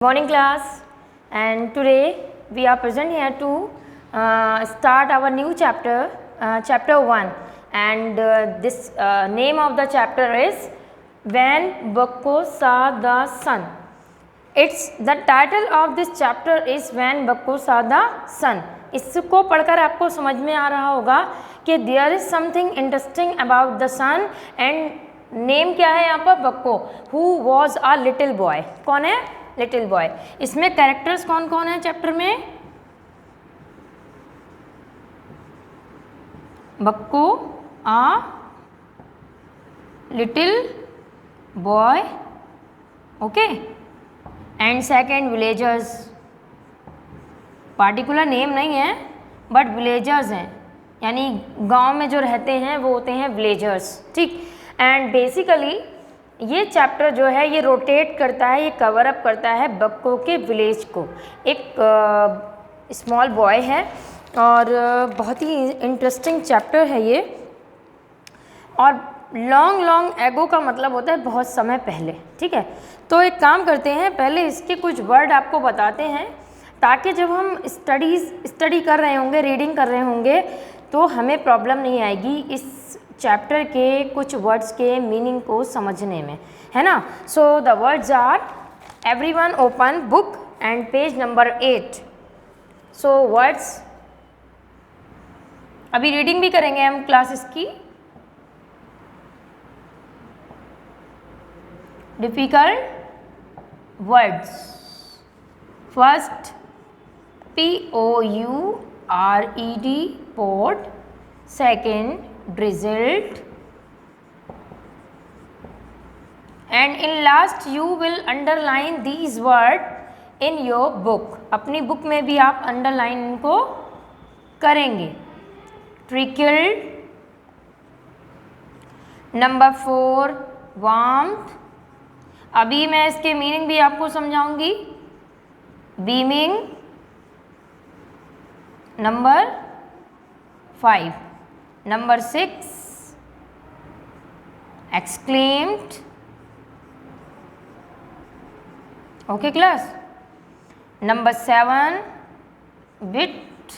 Morning class, and today we are present here to start our new chapter, chapter 1, and this name of the chapter is When Bukko Saw the Sun. It's the title of this chapter is When Bukko Saw the Sun. इसको पढ़कर आपको समझ में आ रहा होगा कि there is something interesting about the sun and name क्या है यहाँ पर बक्को, who was a little boy. कौन है? Little boy. इसमें कैरेक्टर्स कौन कौन है चैप्टर में? बक्को a little boy, okay, and second villagers. Particular name नहीं है बट विलेजर्स हैं, यानी गांव में जो रहते हैं वो होते हैं विलेजर्स. ठीक. एंड बेसिकली ये चैप्टर जो है ये रोटेट करता है, ये कवर अप करता है बक्को के विलेज को. एक स्मॉल बॉय है और बहुत ही इंटरेस्टिंग चैप्टर है ये. और लॉन्ग एगो का मतलब होता है बहुत समय पहले. ठीक है, तो एक काम करते हैं, पहले इसके कुछ वर्ड आपको बताते हैं ताकि जब हम स्टडी कर रहे होंगे, रीडिंग कर रहे होंगे, तो हमें प्रॉब्लम नहीं आएगी इस चैप्टर के कुछ वर्ड्स के मीनिंग को समझने में, है ना. So the words are, everyone open book and page number 8. So words, अभी रीडिंग भी करेंगे हम क्लासेस की. Difficult words. First POURED, poured. Second drizzled, and in last you will underline these word in your book. अपनी book में भी आप underline इनको करेंगे. trickled. Number 4 warmth. अभी मैं इसके मीनिंग भी आपको समझाऊंगी. beaming. Number 5. Number 6 exclaimed. Okay class. Number 7 bit.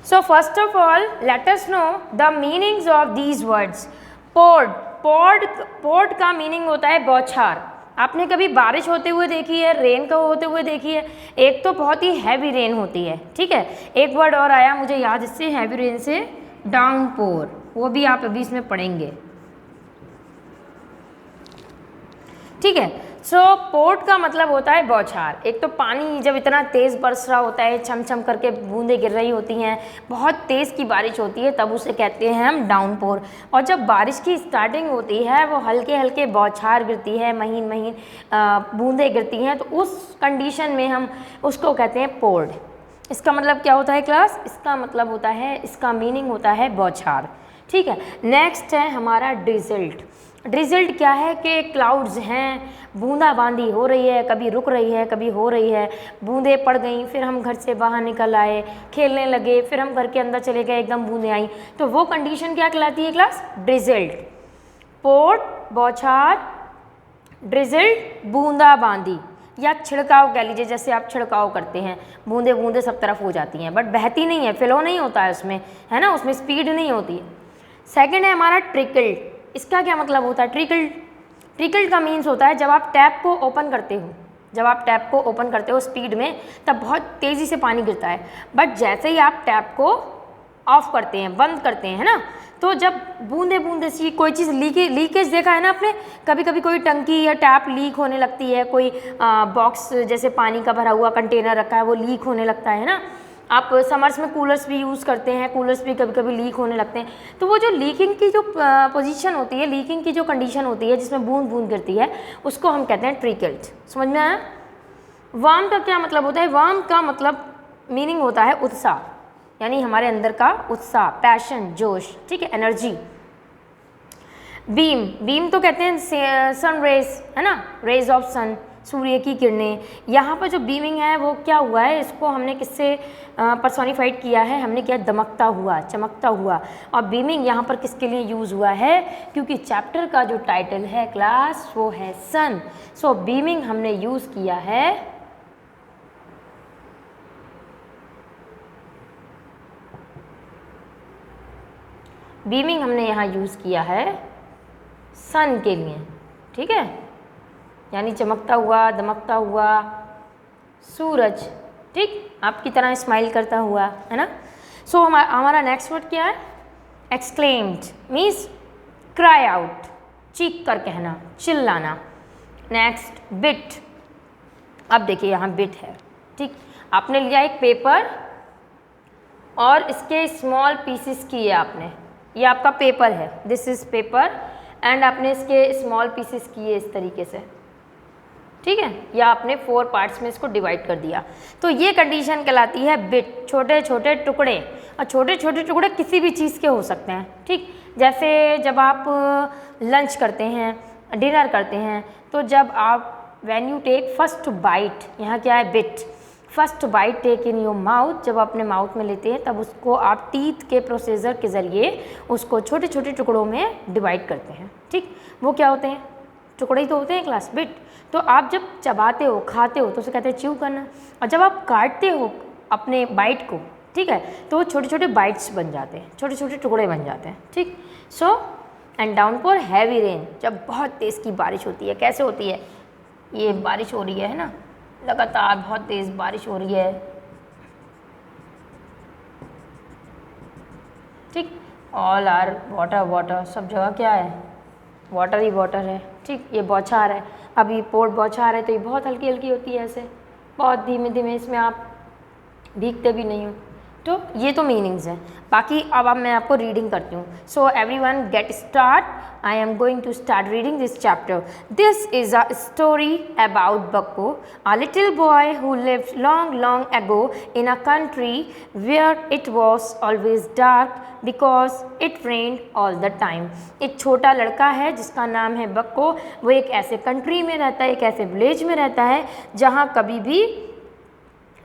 So first of all let us know the meanings of these words. Port का मीनिंग होता है बौछार. आपने कभी बारिश होते हुए देखी है, रेन का होते हुए देखी है? एक तो बहुत ही हैवी रेन होती है. ठीक है, एक वर्ड और आया मुझे याद इससे, हैवी रेन से डाउनपोर, वो भी आप अभी इसमें पढ़ेंगे. ठीक है. सो पोर्ट का मतलब होता है बौछार. एक तो पानी जब इतना तेज़ बरस रहा होता है, छम छम करके बूंदें गिर रही होती हैं, बहुत तेज़ की बारिश होती है, तब उसे कहते हैं हम डाउनपोर. और जब बारिश की स्टार्टिंग होती है वो हल्के हल्के बौछार गिरती है, महीन महीन बूंदें गिरती हैं, तो उस कंडीशन में हम उसको कहते हैं पोर्ड. इसका मतलब क्या होता है क्लास? इसका मतलब होता है, इसका मीनिंग होता है बौछार. ठीक है. नेक्स्ट है हमारा ड्रिजल्ड. ड्रिजल्ड क्या है कि क्लाउड्स हैं, बूंदाबांदी हो रही है, कभी रुक रही है, कभी हो रही है, बूंदें पड़ गई, फिर हम घर से बाहर निकल आए, खेलने लगे, फिर हम घर के अंदर चले गए, एकदम बूंदें आई, तो वो कंडीशन क्या कहलाती है क्लास? ड्रिजल्ड. पोर्ट बौछार, ड्रिजल्ड बूंदाबांदी या छिड़काव कह लीजिए, जैसे आप छिड़काव करते हैं, बूंदे बूंदे सब तरफ हो जाती हैं बट बहती नहीं है, फ्लो नहीं होता है उसमें, है ना, उसमें स्पीड नहीं होती है. सेकेंड है हमारा ट्रिकल्ड. इसका क्या मतलब होता है? ट्रिकल्ड का मीन्स होता है जब आप टैप को ओपन करते हो, जब आप टैप को ओपन करते हो स्पीड में, तब बहुत तेज़ी से पानी गिरता है, बट जैसे ही आप टैप को ऑफ करते हैं, बंद करते हैं, है ना, तो जब बूंदे बूंदे सी कोई चीज़ लीकेज देखा है ना आपने, कभी कभी कोई टंकी या टैप लीक होने लगती है, कोई बॉक्स जैसे पानी का भरा हुआ कंटेनर रखा है वो लीक होने लगता है ना. आप समर्स में कूलर्स भी यूज़ करते हैं, कूलर्स भी कभी कभी लीक होने लगते हैं, तो वो जो लीकिंग की जो पोजीशन होती है, लीकिंग की जो कंडीशन होती है जिसमें बूंद बूंद गिरती है, उसको हम कहते हैं ट्रिकल्ड. समझ में आया? वार्म का क्या मतलब होता है? वार्म का मतलब मीनिंग होता है उत्साह, यानी हमारे अंदर का उत्साह, पैशन, जोश. ठीक है, एनर्जी. बीम तो कहते हैं सन रेज, है ना, रेज ऑफ सन, सूर्य की किरणें। यहाँ पर जो बीमिंग है वो क्या हुआ है, इसको हमने किससे पर्सोनिफाइड किया है, हमने किया दमकता हुआ, चमकता हुआ। और बीमिंग यहाँ पर किसके लिए यूज़ हुआ है, क्योंकि चैप्टर का जो टाइटल है क्लास वो है सन। सो बीमिंग हमने यूज़ किया है बीमिंग हमने यहाँ यूज़ किया है सन के लिए, ठीक है, यानी चमकता हुआ, दमकता हुआ सूरज, ठीक, आपकी तरह स्माइल करता हुआ, है ना। सो हमारा नेक्स्ट वर्ड क्या है, एक्सक्लेम्ड मीन्स क्राई आउट, चीख कर कहना, चिल्लाना। नेक्स्ट बिट, अब देखिए यहाँ बिट है, ठीक, आपने लिया एक पेपर और इसके स्मॉल पीसेस किए आपने, ये आपका पेपर है, दिस इज़ पेपर, एंड आपने इसके स्मॉल पीसेस किए इस तरीके से, ठीक है, या आपने 4 पार्ट्स में इसको डिवाइड कर दिया। तो ये कंडीशन कहलाती है बिट, छोटे छोटे टुकड़े। और छोटे छोटे टुकड़े किसी भी चीज़ के हो सकते हैं, ठीक, जैसे जब आप लंच करते हैं, डिनर करते हैं, तो जब आप when you take first bite, यहाँ क्या है bit, first bite take in your mouth, जब अपने माउथ में लेते हैं तब उसको आप टीथ के प्रोसेसर के ज़रिए उसको छोटे छोटे टुकड़ों में डिवाइड करते हैं, ठीक, वो क्या होते हैं, टुकड़े ही तो होते हैं क्लास, बिट। तो आप जब चबाते हो, खाते हो, तो उसे कहते हैं च्यू करना, और जब आप काटते हो अपने बाइट को, ठीक है, तो छोटे छोटे बाइट्स बन जाते हैं, छोटे छोटे टुकड़े बन जाते हैं, ठीक। So and downpour heavy rain, जब बहुत तेज़ की बारिश होती है, कैसे होती है, ये बारिश हो रही है ना, लगातार बहुत तेज़ बारिश हो रही है, ठीक, ऑल आर वाटर वाटर, सब जगह क्या है, वाटर ही वाटर है, ठीक, ये बौछार है, अभी पोर्ट बौछार है तो ये बहुत हल्की हल्की होती है, ऐसे बहुत धीमे धीमे, इसमें आप भीगते भी नहीं हो। तो ये तो मीनिंग्स हैं, बाकी अब मैं आपको रीडिंग करती हूँ। So everyone get start, I am going to start reading this chapter. This is a story about Bakko, a little boy who lived long long ago in a country where it was always dark because it rained all the time. एक छोटा लड़का है जिसका नाम है बक्को, वो एक ऐसे कंट्री में रहता है, एक ऐसे विलेज में रहता है जहाँ कभी भी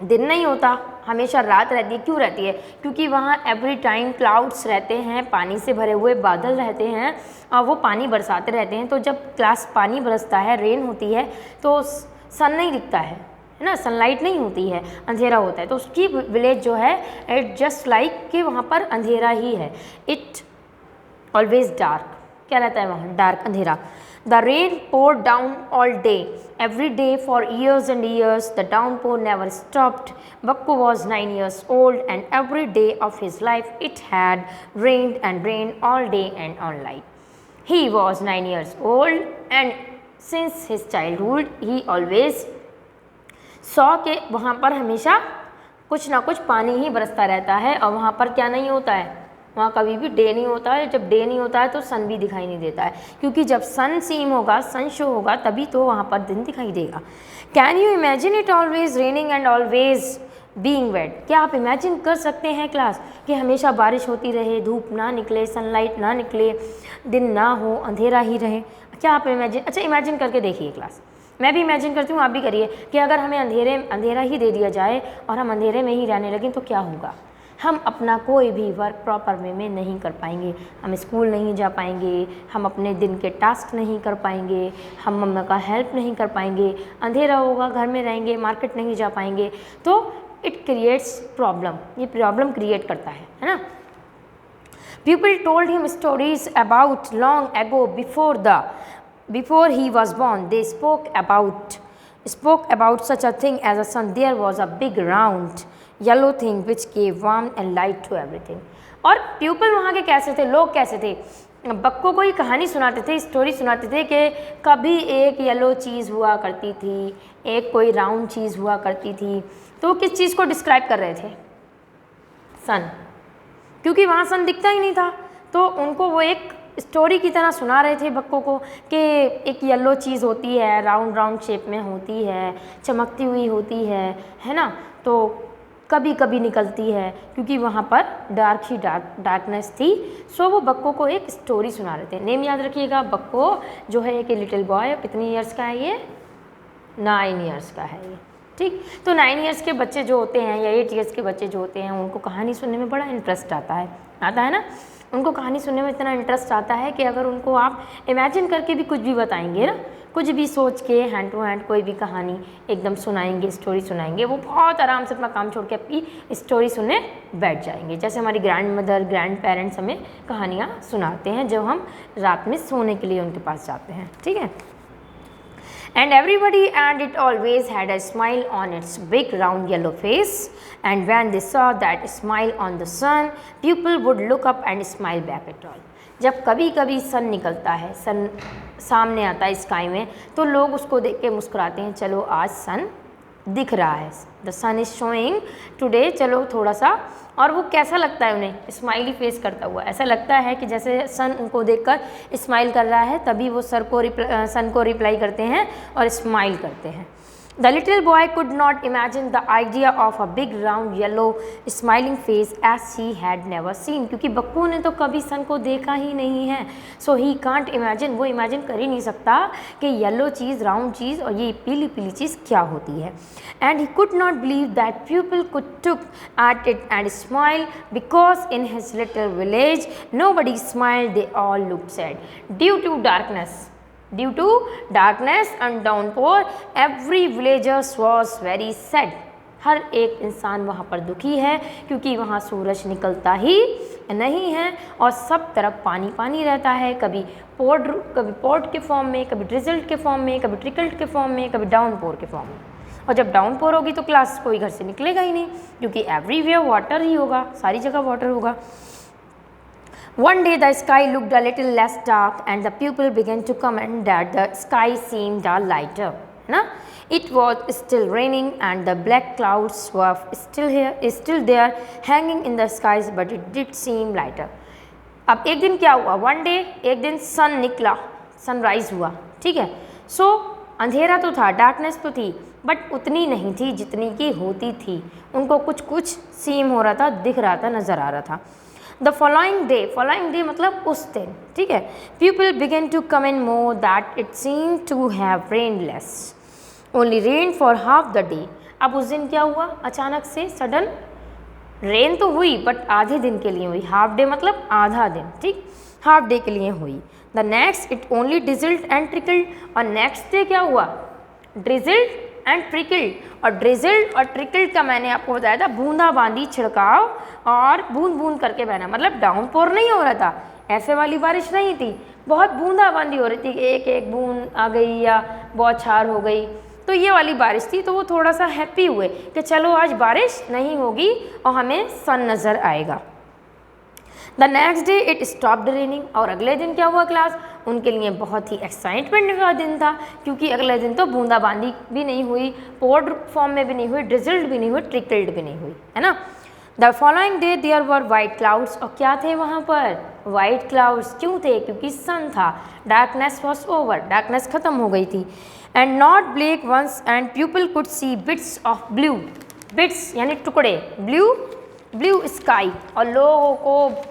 दिन नहीं होता, हमेशा रात रहती है। क्यों रहती है, क्योंकि वहाँ एवरी टाइम क्लाउड्स रहते हैं, पानी से भरे हुए बादल रहते हैं और वो पानी बरसाते रहते हैं। तो जब पानी बरसता है, रेन होती है, तो सन नहीं दिखता है ना, सनलाइट नहीं होती है, अंधेरा होता है। तो उसकी विलेज जो है इट जस्ट लाइक कि वहाँ पर अंधेरा ही है, इट ऑलवेज डार्क, क्या रहता है वहाँ, डार्क, अंधेरा। The rain poured down all day, every day for years and years. The downpour never stopped. Bakku was 9 years old, and every day of his life it had rained and rained all day and all night. He was 9 years old, and since his childhood he always saw कि वहाँ पर हमेशा कुछ ना कुछ पानी ही बरसता रहता है, और वहाँ पर क्या नहीं होता है, वहाँ कभी भी डे नहीं होता है। जब डे नहीं होता है तो सन भी दिखाई नहीं देता है, क्योंकि जब सन सीम होगा, सन शो होगा, तभी तो वहाँ पर दिन दिखाई देगा। Can you imagine it always raining and always being wet. क्या आप इमेजिन कर सकते हैं क्लास कि हमेशा बारिश होती रहे, धूप ना निकले, सनलाइट ना निकले, दिन ना हो, अंधेरा ही रहे। क्या आप इमेजिन, अच्छा इमेजिन करके देखिए क्लास, मैं भी इमेजिन करती हूँ, आप भी करिए कि अगर हमें अंधेरा ही दे दिया जाए और हम अंधेरे में ही रहने लगें तो क्या होगा। हम अपना कोई भी वर्क प्रॉपर वे में नहीं कर पाएंगे, हम स्कूल नहीं जा पाएंगे, हम अपने दिन के टास्क नहीं कर पाएंगे, हम मम्मा का हेल्प नहीं कर पाएंगे, अंधेरा होगा, घर में रहेंगे, मार्केट नहीं जा पाएंगे। तो इट क्रिएट्स प्रॉब्लम, ये प्रॉब्लम क्रिएट करता है ना। People told him stories about long ago before he was born. They spoke about such a thing as a sun. There was a big round yellow thing which gave warmth and light to everything. और people वहाँ के कैसे थे, लोग कैसे थे, बक्को को ये कहानी सुनाते थे, स्टोरी सुनाते थे कि कभी एक येलो चीज़ हुआ करती थी, एक कोई राउंड चीज़ हुआ करती थी। तो किस चीज़ को डिस्क्राइब कर रहे थे, सन, क्योंकि वहाँ सन दिखता ही नहीं था। तो उनको वो एक स्टोरी की तरह सुना रहे थे बक्को को कि एक येलो चीज़ होती है, राउंड राउंड शेप में होती है, चमकती हुई होती है ना, तो कभी कभी निकलती है, क्योंकि वहाँ पर डार्कनेस थी। सो वो बक्को को एक स्टोरी सुना रहे थे। नेम याद रखिएगा, बक्को जो है एक लिटिल बॉय, कितने ईयर्स का है ये, 9 ईयर्स का है ये, ठीक। तो 9 ईयर्स के बच्चे जो होते हैं या 8 ईयर्स के बच्चे जो होते हैं उनको कहानी सुनने में बड़ा इंटरेस्ट आता है ना। उनको कहानी सुनने में इतना इंटरेस्ट आता है कि अगर उनको आप इमेजिन करके भी कुछ भी बताएंगे ना, कुछ भी सोच के हैंड टू हैंड कोई भी कहानी एकदम सुनाएंगे, स्टोरी सुनाएंगे, वो बहुत आराम से अपना काम छोड़ के अपनी स्टोरी सुनने बैठ जाएंगे। जैसे हमारी ग्रैंड मदर, ग्रैंड पेरेंट्स हमें कहानियाँ सुनाते हैं जब हम रात में सोने के लिए उनके पास जाते हैं, ठीक है। And everybody and it always had a smile on its big round yellow face, and when they saw that smile on the sun, people would look up and smile back at all. जब कभी कभी सन निकलता है, सन सामने आता है sky में, तो लोग उसको देख के मुस्कुराते हैं, चलो आज सन दिख रहा है, the sun is showing today, चलो थोड़ा सा। और वो कैसा लगता है उन्हें, स्माइली फेस करता हुआ, ऐसा लगता है कि जैसे सन उनको देखकर स्माइल कर रहा है, तभी वो सन को रिप्लाई करते हैं और स्माइल करते हैं। The little boy could not imagine the idea of a big round yellow smiling face as he had never seen, क्योंकि बक्कू ने तो कभी सन को देखा ही नहीं है, so he can't imagine, वो इमेजिन कर ही नहीं सकता कि येलो चीज़, राउंड चीज़ और ये पीली पीली चीज़ क्या होती है। And he could not believe that people could look at it and smile, because in his little village nobody smiled, they all looked sad. Due to darkness and downpour, every villager was very sad. हर एक इंसान वहाँ पर दुखी है क्योंकि वहाँ सूरज निकलता ही नहीं है और सब तरफ पानी पानी रहता है, कभी पोर्ट के फॉर्म में, कभी ड्रिजल्ड के फॉर्म में, कभी ट्रिकल्ड के फॉर्म में, कभी डाउनपोर के फॉर्म में। और जब डाउनपोर होगी तो क्लास कोई घर से निकलेगा ही नहीं, क्योंकि एवरीवेयर वाटर ही होगा, सारी जगह वाटर होगा। One day the sky looked a little less dark and the people began to comment that the sky seemed a lighter. Na? It was still raining and the black clouds were still there hanging in the skies, but it did seem lighter. अब एक दिन क्या हुआ, one day एक दिन सन निकला, sunrise हुआ, ठीक है। सो अंधेरा तो था, डार्कनेस तो थी, बट उतनी नहीं थी जितनी की होती थी। उनको कुछ कुछ सीम हो रहा था, दिख रहा था, नज़र आ रहा था। The following day मतलब उस दिन, ठीक है। People began to comment more that it seemed to have rained less, only rain for half the day. अब उस दिन क्या हुआ, अचानक से सडन रेन तो हुई बट आधे दिन के लिए हुई, हाफ डे मतलब आधा दिन, ठीक, हाफ डे के लिए हुई। The next it only drizzled and trickled, और नेक्स्ट डे क्या हुआ, drizzled एंड ट्रिकल्ड। और ड्रिजल्ड और ट्रिकल्ड का मैंने आपको बताया था बूंदाबांदी, छिड़काव और बूंद बूंद करके बहना, मतलब डाउनपोर नहीं हो रहा था, ऐसे वाली बारिश नहीं थी, बहुत बूंदाबांदी हो रही थी, एक एक बूंद आ गई या बौछार हो गई, तो ये वाली बारिश थी। तो वो थोड़ा सा हैप्पी हुए कि चलो आज बारिश नहीं होगी और हमें सन नज़र आएगा। The next day it stopped raining, और अगले दिन क्या हुआ क्लास, उनके लिए बहुत ही एक्साइटमेंट का दिन था, क्योंकि अगले दिन तो बूंदाबांदी भी नहीं हुई, पोर्ड फॉर्म में भी नहीं हुई, ड्रिजल्ड भी नहीं हुई, ट्रिकल्ड भी नहीं हुई, है ना। The following day there were white clouds, और क्या थे वहाँ पर, वाइट क्लाउड्स। क्यों थे, क्योंकि सन था, डार्कनेस वॉज ओवर, डार्कनेस खत्म हो गई थी। And not black ones and people could see bits of blue, bits यानी टुकड़े, ब्लू स्काई, और लोगों को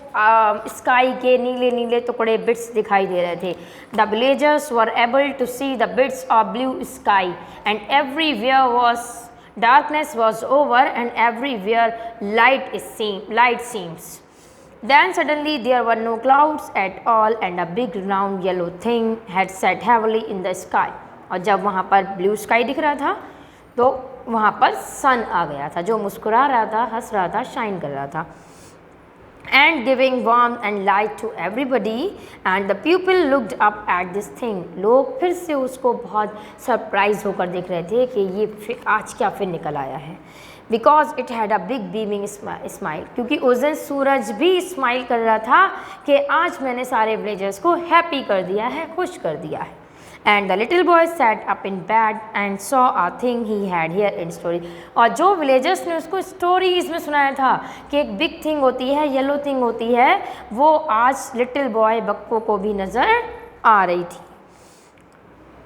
स्काई के नीले नीले टुकड़े, बिट्स दिखाई दे रहे थे। The villagers were able to see the bits of blue sky and everywhere was darkness was over and everywhere light seems. Then suddenly there were no clouds at all and a big round yellow thing had set heavily in the sky. और जब वहाँ पर blue sky दिख रहा था तो वहाँ पर सन आ गया था, जो मुस्कुरा रहा था, हंस रहा था, शाइन कर रहा था। And giving warmth and light to everybody, and the people looked up at this thing. लोग फिर से उसको बहुत सरप्राइज होकर देख रहे थे कि ये फिर आज क्या फिर निकल आया है। Because it had a big beaming smile, क्योंकि उस दिन सूरज भी स्माइल कर रहा था कि आज मैंने सारे विलेजर्स को हैप्पी कर दिया है, खुश कर दिया है। And the little boy sat up in bed and saw a thing he had heard in story. और जो विलेजर्स ने उसको स्टोरीज में सुनाया था कि एक बिग थिंग होती है, येलो थिंग होती है, वो आज लिटिल बॉय बक्को को भी नज़र आ रही थी।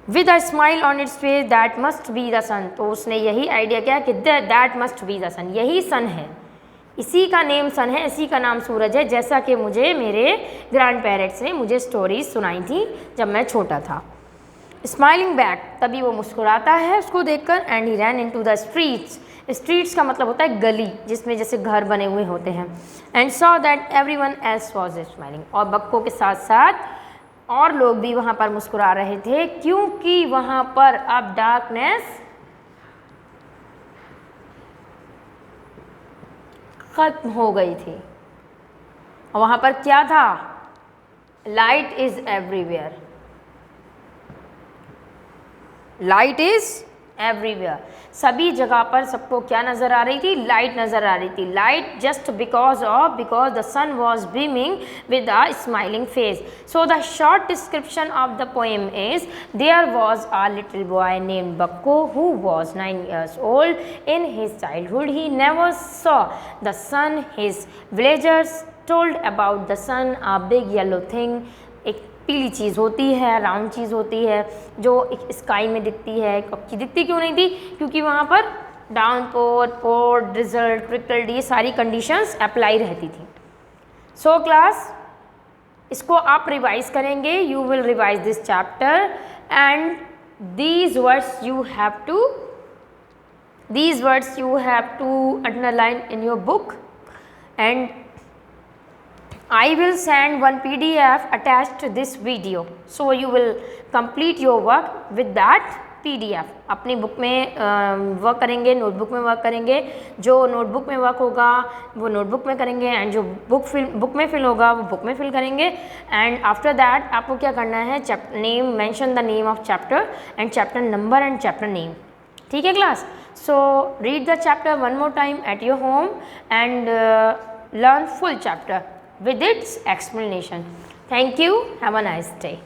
With a smile on its face, that must be the sun. तो उसने यही आइडिया किया कि that must be the sun, यही सन है, इसी का नेम सन है, इसी का नाम सूरज है, जैसा कि मुझे मेरे ग्रैंड पेरेंट्स ने मुझे स्टोरीज सुनाई थी जब मैं छोटा था। स्माइलिंग बैक, तभी वो मुस्कुराता है उसको देखकर। And he ran into the streets, streets का मतलब होता है गली जिसमें जैसे घर बने हुए होते हैं। And saw that everyone else was smiling, और बक्को के साथ साथ और लोग भी वहाँ पर मुस्कुरा रहे थे, क्योंकि वहाँ पर अब डार्कनेस खत्म हो गई थी। और वहाँ पर क्या था? Light is everywhere, light is everywhere, सभी जगह पर सबको क्या नज़र आ रही थी? लाइट नज़र आ रही थी। Light just because the sun was beaming with a smiling face. So the short description of the poem is, there was a little boy named Bakko who was 9 years old. In his childhood he never saw the sun. His villagers told about the sun, a big yellow thing, एक पीली चीज़ होती है, round चीज़ होती है जो एक sky में दिखती है। कब दिखती क्यों नहीं थी? क्योंकि वहाँ पर डाउनपोर, ड्रिजल, ट्रिकल्ड, ये सारी कंडीशंस अप्लाई रहती थी। सो क्लास, इसको आप रिवाइज करेंगे, you will revise this chapter and these words you have to underline in your book, and I will send one PDF attached to this video, so you will complete your work with that PDF. अपनी book में work करेंगे, notebook में work करेंगे। जो notebook में work होगा वो notebook में करेंगे, एंड जो बुक में फिल होगा वो बुक में फिल करेंगे। एंड आफ्टर दैट आपको क्या करना है? Chapter name, mention the name of chapter and chapter number and chapter name. ठीक है class? So read the chapter one more time at your home and learn full chapter with its explanation. Thank you. Have a nice day.